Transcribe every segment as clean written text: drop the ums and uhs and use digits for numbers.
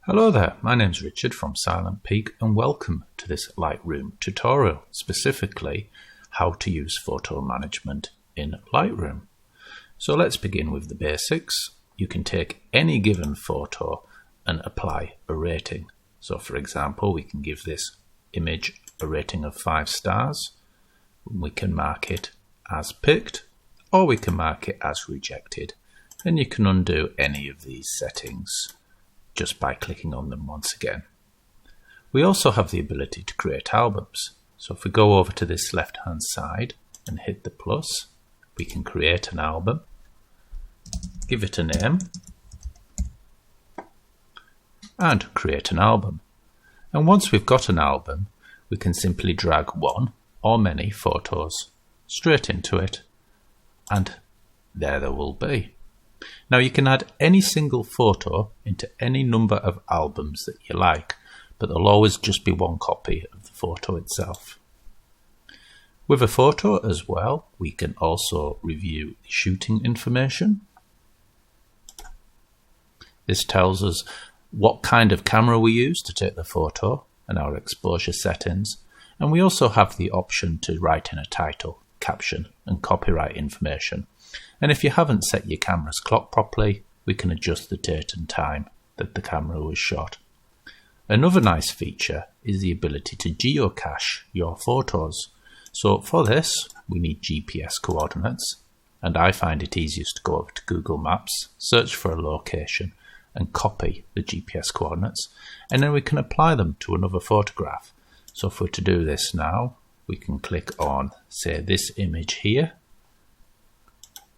Hello there, my name's Richard from Silent Peak and welcome to this Lightroom tutorial, specifically how to use photo management in Lightroom. So let's begin with the basics. You can take any given photo and apply a rating. So for example, we can give this image a rating of 5 stars. We can mark it as picked or we can mark it as rejected. And you can undo any of these settings just by clicking on them once again. We also have the ability to create albums. So if we go over to this left hand side and hit the plus, we can create an album, give it a name and create an album. And once we've got an album, we can simply drag one or many photos straight into it and there they will be. Now you can add any single photo into any number of albums that you like, but there'll always just be one copy of the photo itself. With a photo as well, we can also review the shooting information. This tells us what kind of camera we use to take the photo and our exposure settings, and we also have the option to write in a title, caption and copyright information. And if you haven't set your camera's clock properly, we can adjust the date and time that the camera was shot. Another nice feature is the ability to geocache your photos. So for this, we need GPS coordinates, and I find it easiest to go over to Google Maps, search for a location, and copy the GPS coordinates, and then we can apply them to another photograph. So if we're to do this now, we can click on, say, this image here.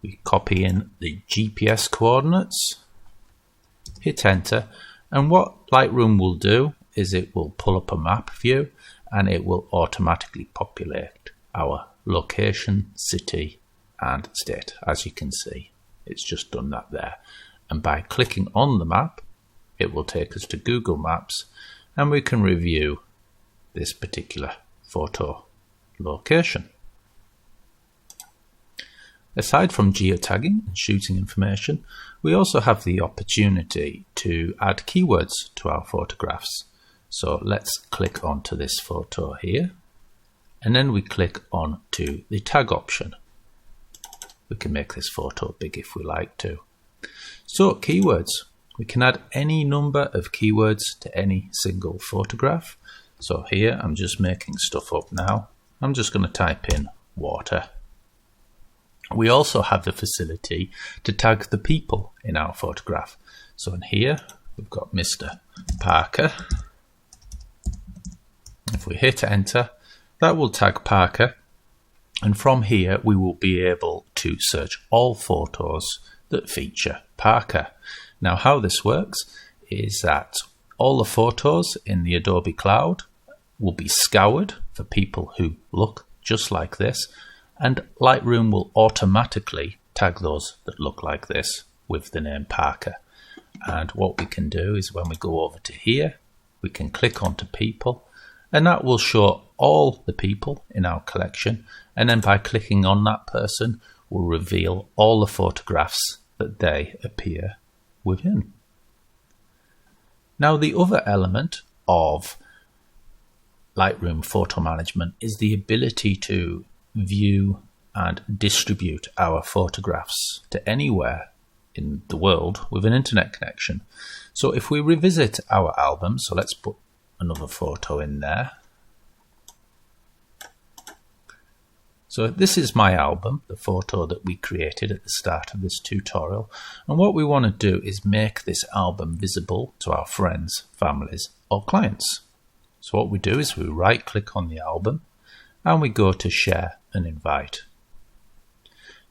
We copy in the GPS coordinates, hit enter, and what Lightroom will do is it will pull up a map view and it will automatically populate our location, city and state. As you can see, it's just done that there. And by clicking on the map, it will take us to Google Maps and we can review this particular photo location. Aside from geotagging and shooting information, we also have the opportunity to add keywords to our photographs. So let's click onto this photo here, and then we click on to the tag option. We can make this photo big if we like to. So keywords, we can add any number of keywords to any single photograph. So here I'm just making stuff up now. I'm just going to type in water. We also have the facility to tag the people in our photograph. So in here, we've got Mr. Parker. If we hit enter, that will tag Parker. And from here, we will be able to search all photos that feature Parker. Now, how this works is that all the photos in the Adobe Cloud will be scoured for people who look just like this, and Lightroom will automatically tag those that look like this with the name Parker. And what we can do is when we go over to here, we can click onto people, and that will show all the people in our collection, and then by clicking on that person will reveal all the photographs that they appear within. Now the other element of Lightroom photo management is the ability to view and distribute our photographs to anywhere in the world with an internet connection. So if we revisit our album, so let's put another photo in there. So this is my album, the photo that we created at the start of this tutorial. And what we want to do is make this album visible to our friends, families or clients. So what we do is we right click on the album and we go to share and invite.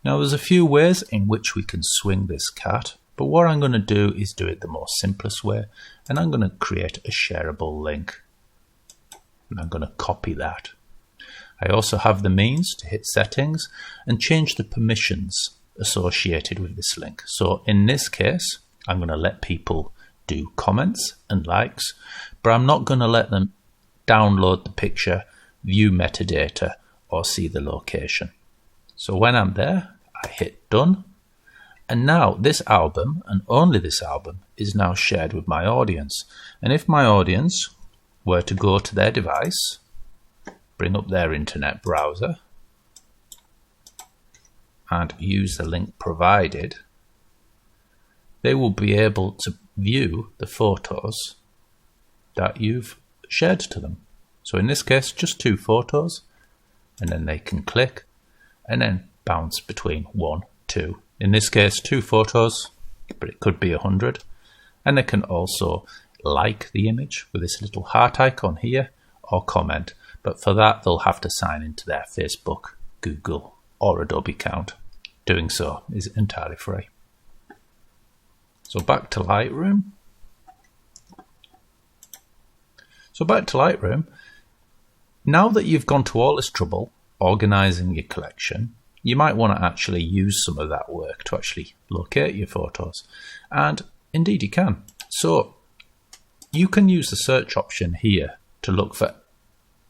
Now there's a few ways in which we can swing this cat, but what I'm going to do is do it the most simplest way, and I'm going to create a shareable link. And I'm going to copy that. I also have the means to hit settings and change the permissions associated with this link. So in this case, I'm going to let people do comments and likes, but I'm not going to let them download the picture, view metadata, or see the location. So when I'm there, I hit done, and now this album, and only this album, is now shared with my audience. And if my audience were to go to their device, bring up their internet browser, and use the link provided, they will be able to view the photos that you've shared to them. So in this case, just 2 photos, and then they can click and then bounce between 1, 2. In this case, 2 photos, but it could be 100. And they can also like the image with this little heart icon here, or comment. But for that, they'll have to sign into their Facebook, Google, or Adobe account. Doing so is entirely free. So back to Lightroom. Now that you've gone to all this trouble organizing your collection, you might want to actually use some of that work to actually locate your photos. And indeed you can. So you can use the search option here to look for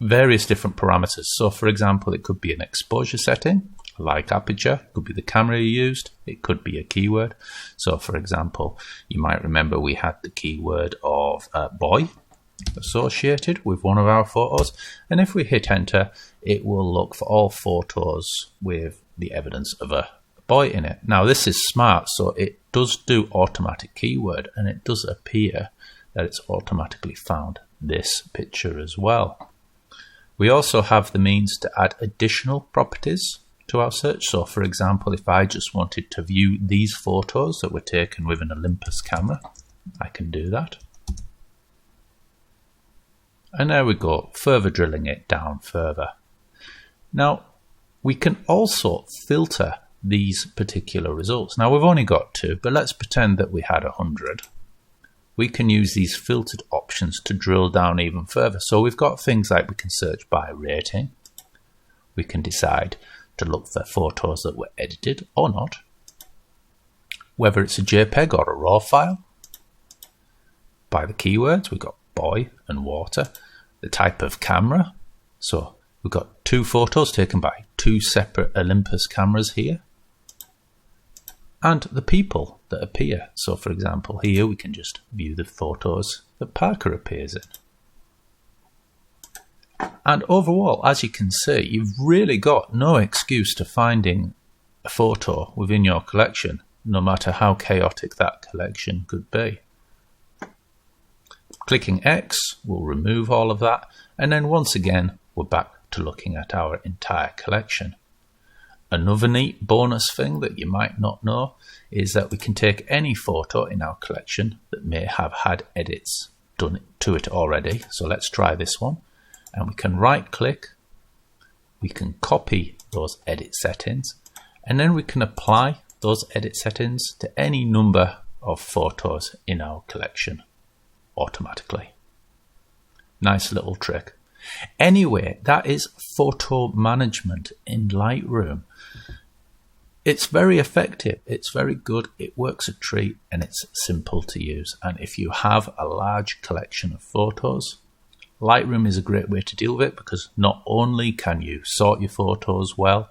various different parameters. So for example, it could be an exposure setting, like aperture, it could be the camera you used, it could be a keyword. So for example, you might remember we had the keyword of boy associated with one of our photos, and if we hit enter, it will look for all photos with the evidence of a boy in it. Now this is smart, so it does do automatic keyword, and it does appear that it's automatically found this picture as well. We also have the means to add additional properties to our search. So for example, if I just wanted to view these photos that were taken with an Olympus camera, I can do that. And there we go, further drilling it down further. Now, we can also filter these particular results. Now, we've only got 2, but let's pretend that we had 100. We can use these filtered options to drill down even further. So we've got things like we can search by rating. We can decide to look for photos that were edited or not, whether it's a JPEG or a RAW file. By the keywords, we've got boy and water, the type of camera. So we've got 2 photos taken by 2 separate Olympus cameras here. And the people that appear. So for example, here we can just view the photos that Parker appears in. And overall, as you can see, you've really got no excuse to finding a photo within your collection, no matter how chaotic that collection could be. Clicking X will remove all of that, and then once again, we're back to looking at our entire collection. Another neat bonus thing that you might not know is that we can take any photo in our collection that may have had edits done to it already. So let's try this one, and we can right click, we can copy those edit settings, and then we can apply those edit settings to any number of photos in our collection automatically. Nice little trick. Anyway, that is photo management in Lightroom. It's very effective, it's very good, it works a treat, and it's simple to use. And if you have a large collection of photos, Lightroom is a great way to deal with it, because not only can you sort your photos well,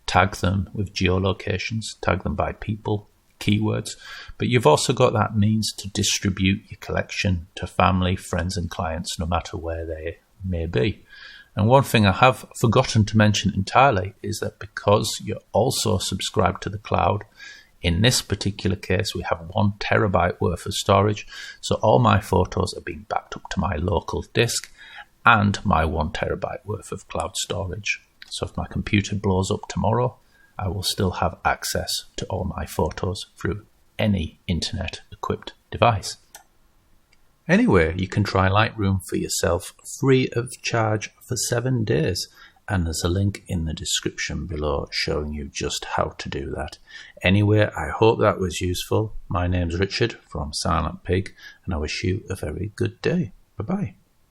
tag them with geolocations, tag them by people, keywords, but you've also got that means to distribute your collection to family, friends and clients, no matter where they may be. And one thing I have forgotten to mention entirely is that because you're also subscribed to the cloud, in this particular case we have 1 terabyte worth of storage, so all my photos are being backed up to my local disk and my 1 terabyte worth of cloud storage. So if my computer blows up tomorrow, I will still have access to all my photos through any internet equipped device. Anyway, you can try Lightroom for yourself free of charge for 7 days, and there's a link in the description below showing you just how to do that. Anyway, I hope that was useful. My name's Richard from Silent Pig, and I wish you a very good day. Bye bye.